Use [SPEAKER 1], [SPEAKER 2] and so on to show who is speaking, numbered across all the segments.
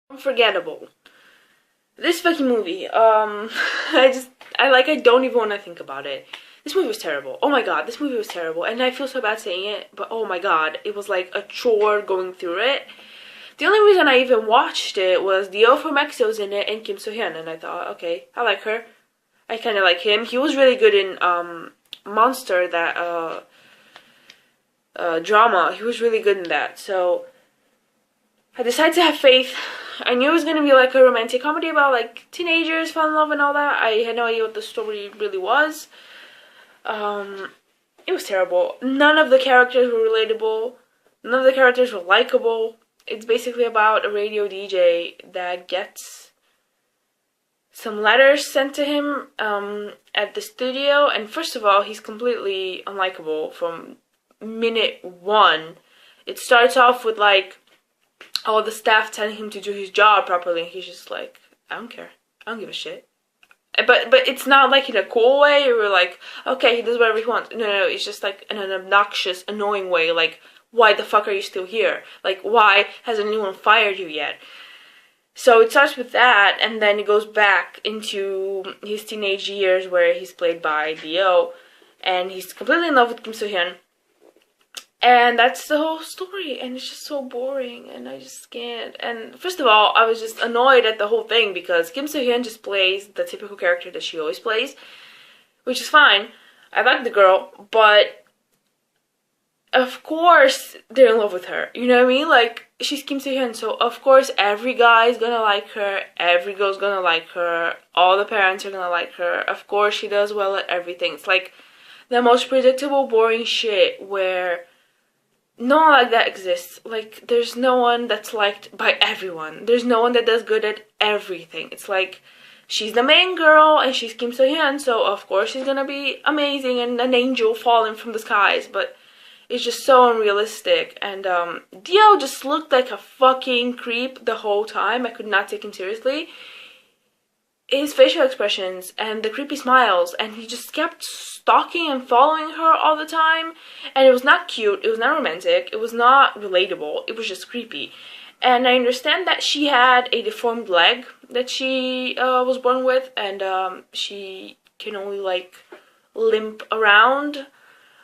[SPEAKER 1] Unforgettable. This fucking movie, I don't even want to think about it. This movie was terrible. Oh my god, this movie was terrible. And I feel so bad saying it, but oh my god, it was like a chore going through it. The only reason I even watched it was Dio from EXO was in it and Kim So Hyun, and I thought, okay, I like her. I kind of like him. He was really good in Monster, that drama. He was really good in that. So I decided to have faith. I knew it was gonna be like a romantic comedy about like teenagers fall in love and all that. I had no idea what the story really was. It was terrible. None of the characters were relatable. None of the characters were likable. It's basically about a radio DJ that gets some letters sent to him at the studio, and first of all, he's completely unlikable from minute one. It starts off with like all the staff telling him to do his job properly, and he's just like, I don't care. I don't give a shit. But it's not like in a cool way, or like, okay, he does whatever he wants. No, it's just like in an obnoxious, annoying way, like, why the fuck are you still here? Like, why hasn't anyone fired you yet? So it starts with that, and then it goes back into his teenage years where he's played by Dio, and he's completely in love with Kim So Hyun. And that's the whole story, and it's just so boring, and I just can't. And first of all, I was just annoyed at the whole thing because Kim So Hyun just plays the typical character that she always plays, which is fine. I like the girl, but of course they're in love with her. You know what I mean? Like, she's Kim So Hyun, so of course every guy's gonna like her, every girl's gonna like her, all the parents are gonna like her. Of course she does well at everything. It's like the most predictable, boring shit where no one like that exists. Like, there's no one that's liked by everyone. There's no one that does good at everything. It's like, she's the main girl, and she's Kim So Hyun, so of course she's gonna be amazing and an angel falling from the skies, but it's just so unrealistic. And Dio just looked like a fucking creep the whole time. I could not take him seriously. His facial expressions and the creepy smiles, and he just kept stalking and following her all the time, and it was not cute, it was not romantic, it was not relatable, it was just creepy. And I understand that she had a deformed leg that she was born with, and she can only like limp around,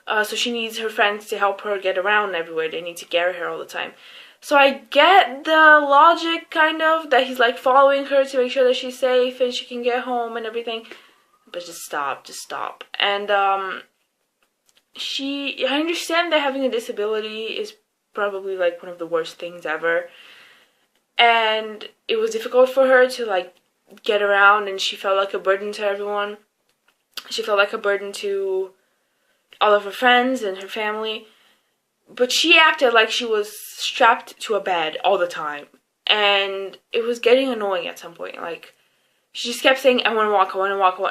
[SPEAKER 1] so she needs her friends to help her get around everywhere. They need to carry her all the time. So I get the logic, kind of, that he's like following her to make sure that she's safe and she can get home and everything. But just stop. And I understand that having a disability is probably like one of the worst things ever. And it was difficult for her to like get around, and she felt like a burden to everyone. She felt like a burden to all of her friends and her family. But she acted like she was strapped to a bed all the time. And it was getting annoying at some point. Like, she just kept saying, I want to walk.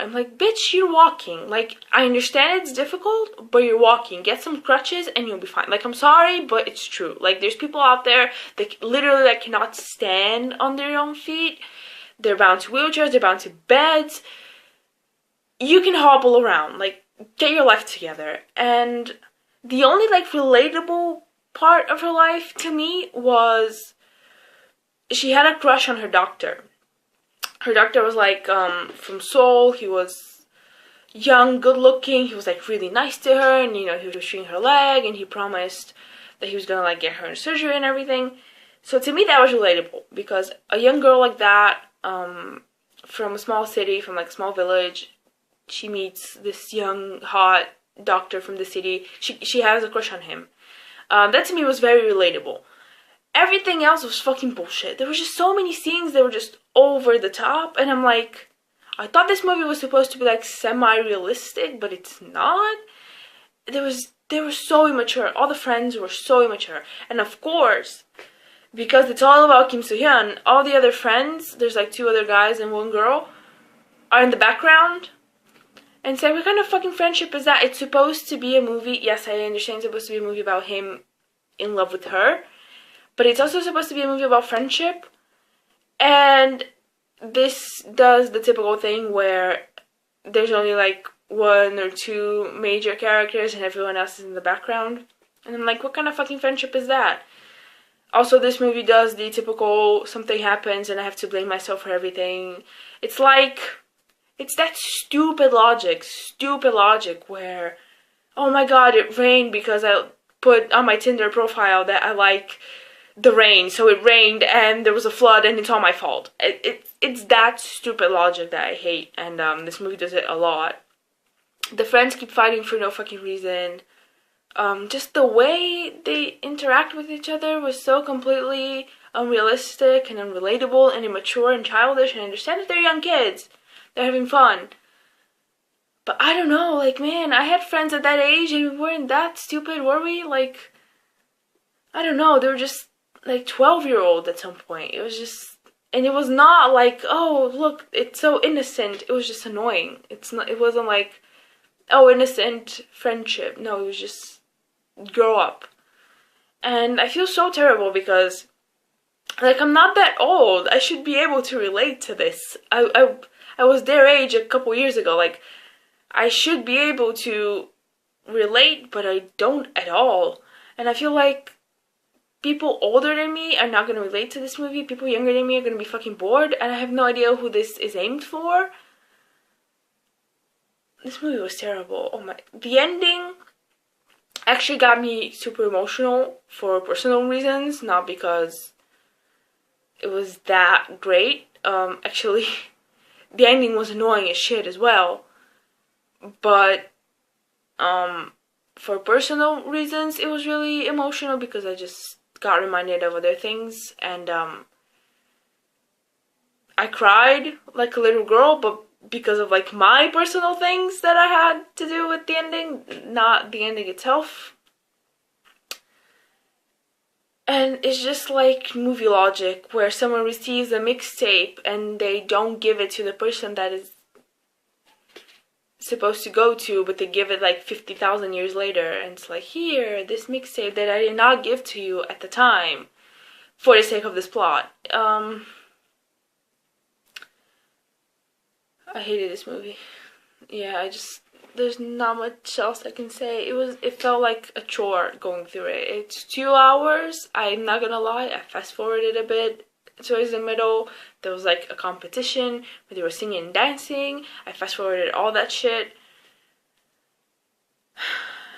[SPEAKER 1] I'm like, bitch, you're walking. Like, I understand it's difficult, but you're walking. Get some crutches and you'll be fine. Like, I'm sorry, but it's true. Like, there's people out there that literally like cannot stand on their own feet. They're bound to wheelchairs. They're bound to beds. You can hobble around. Like, get your life together. And the only like relatable part of her life to me was she had a crush on her doctor. Her doctor was like from Seoul. He was young, good looking. He was like really nice to her, and you know, he was treating her leg, and he promised that he was gonna like get her in surgery and everything. So to me that was relatable, because a young girl like that from a small city, from like a small village, she meets this young hot doctor from the city. She has a crush on him. That to me was very relatable. Everything else was fucking bullshit. There were just so many scenes that were just over the top, and I'm like, I thought this movie was supposed to be like semi-realistic, but it's not. They were so immature. All the friends were so immature, and of course, because it's all about Kim So Hyun, all the other friends, there's like 2 other guys and 1 girl, are in the background. And say, what kind of fucking friendship is that? It's supposed to be a movie. Yes, I understand it's supposed to be a movie about him in love with her. But it's also supposed to be a movie about friendship. And this does the typical thing where there's only like 1 or 2 major characters and everyone else is in the background. And I'm like, what kind of fucking friendship is that? Also, this movie does the typical something happens and I have to blame myself for everything. It's like, it's that stupid logic where, oh my god, it rained because I put on my Tinder profile that I like the rain, so it rained and there was a flood and it's all my fault. It's that stupid logic that I hate, and this movie does it a lot. The friends keep fighting for no fucking reason. Just the way they interact with each other was so completely unrealistic and unrelatable and immature and childish, and I understand that they're young kids. They're having fun. But I don't know, like, man, I had friends at that age and we weren't that stupid, were we? Like, I don't know, they were just, like, 12-year-olds at some point. It was just, and it was not like, oh, look, it's so innocent. It was just annoying. It wasn't like, oh, innocent friendship. No, it was just, grow up. And I feel so terrible because, like, I'm not that old. I should be able to relate to this. I was their age a couple years ago. Like, I should be able to relate, but I don't at all. And I feel like people older than me are not going to relate to this movie. People younger than me are going to be fucking bored, and I have no idea who this is aimed for. This movie was terrible. Oh my. The ending actually got me super emotional for personal reasons, not because it was that great. Actually, the ending was annoying as shit as well. But, for personal reasons, it was really emotional because I just got reminded of other things, and, I cried like a little girl, but because of, like, my personal things that I had to do with the ending, not the ending itself. And it's just like movie logic, where someone receives a mixtape and they don't give it to the person that is supposed to go to, but they give it like 50,000 years later, and it's like, here, this mixtape that I did not give to you at the time for the sake of this plot. I hated this movie. Yeah, there's not much else I can say. It felt like a chore going through it. It's 2 hours. I'm not gonna lie, I fast forwarded a bit towards the middle. There was like a competition where they were singing and dancing. I fast forwarded all that shit.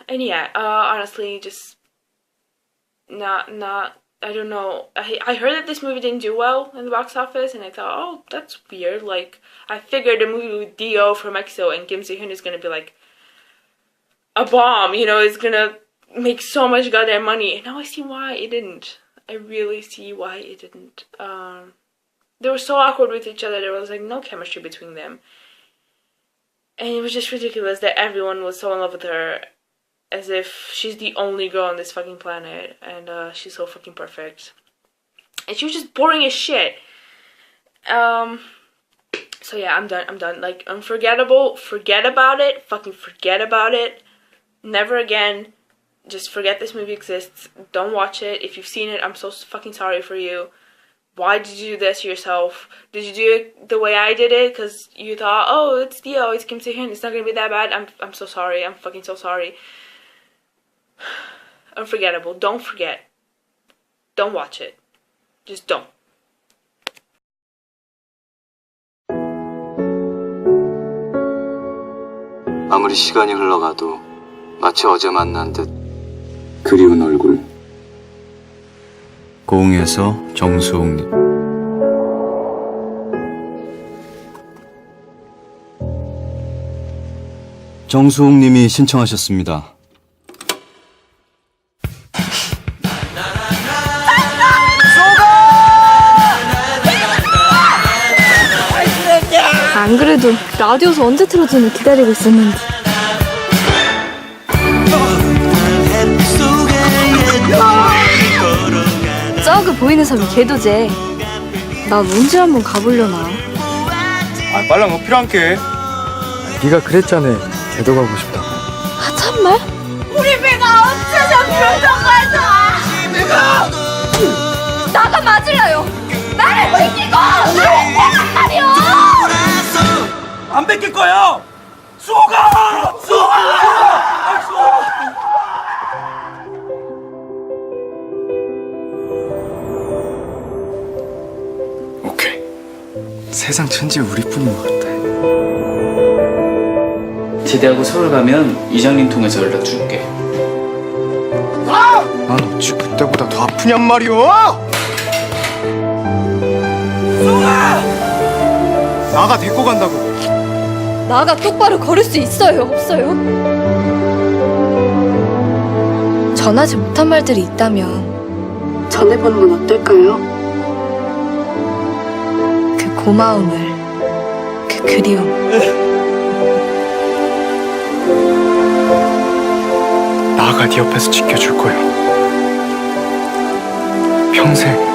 [SPEAKER 1] And yeah, honestly, just not I don't know. I heard that this movie didn't do well in the box office, and I thought, oh, that's weird. Like, I figured a movie with Dio from EXO and Kim Se-hyun is gonna be like a bomb, you know, it's gonna make so much goddamn money. And now I see why it didn't. I really see why it didn't. They were so awkward with each other. There was like no chemistry between them. And it was just ridiculous that everyone was so in love with her, as if she's the only girl on this fucking planet, and she's so fucking perfect. And she was just boring as shit. So yeah, I'm done. Like, Unforgettable, forget about it. Fucking forget about it. Never again. Just forget this movie exists. Don't watch it. If you've seen it, I'm so fucking sorry for you. Why did you do this to yourself? Did you do it the way I did it? Because you thought, oh, it's Dio, it's Kim Se-hyun, it's not gonna be that bad. I'm so sorry. I'm fucking so sorry. Unforgettable. Don't forget. Don't watch it. Just don't.
[SPEAKER 2] 아무리 시간이 흘러가도 마치 어제 만난 듯 그리운 얼굴. 고흥에서 정수홍님. 정수홍님이 신청하셨습니다.
[SPEAKER 3] 안 그래도 라디오에서 언제 틀어주는 기다리고 있었는데. 저기 보이는 섬이 개도제. 난 언제 한번 가보려나.
[SPEAKER 4] 아, 빨랑 뭐 필요한 게.
[SPEAKER 5] 네가 그랬잖아. 개도 가고 싶다고.
[SPEAKER 3] 아, 참말?
[SPEAKER 6] 우리 배가 어쩌면 교정과에서 내가
[SPEAKER 3] 나가 맞을래요. 나를 지키고 나를 떼란 말이요.
[SPEAKER 4] 안 뺏길 거야. 수호가. 수호가.
[SPEAKER 5] 세상 천지 우리뿐인 것 같아.
[SPEAKER 7] 제대하고 서울 가면 이장님 통해서 연락 줄게.
[SPEAKER 5] 난 어찌 그때보다 더 아프냔 말이오! 나가 데리고 간다고.
[SPEAKER 3] 나가 똑바로 걸을 수 있어요, 없어요? 전하지 못한 말들이 있다면 전해보는 건 어떨까요? 그 고마움을, 그 그리움.
[SPEAKER 5] 나가 네 옆에서 지켜줄 거야. 평생.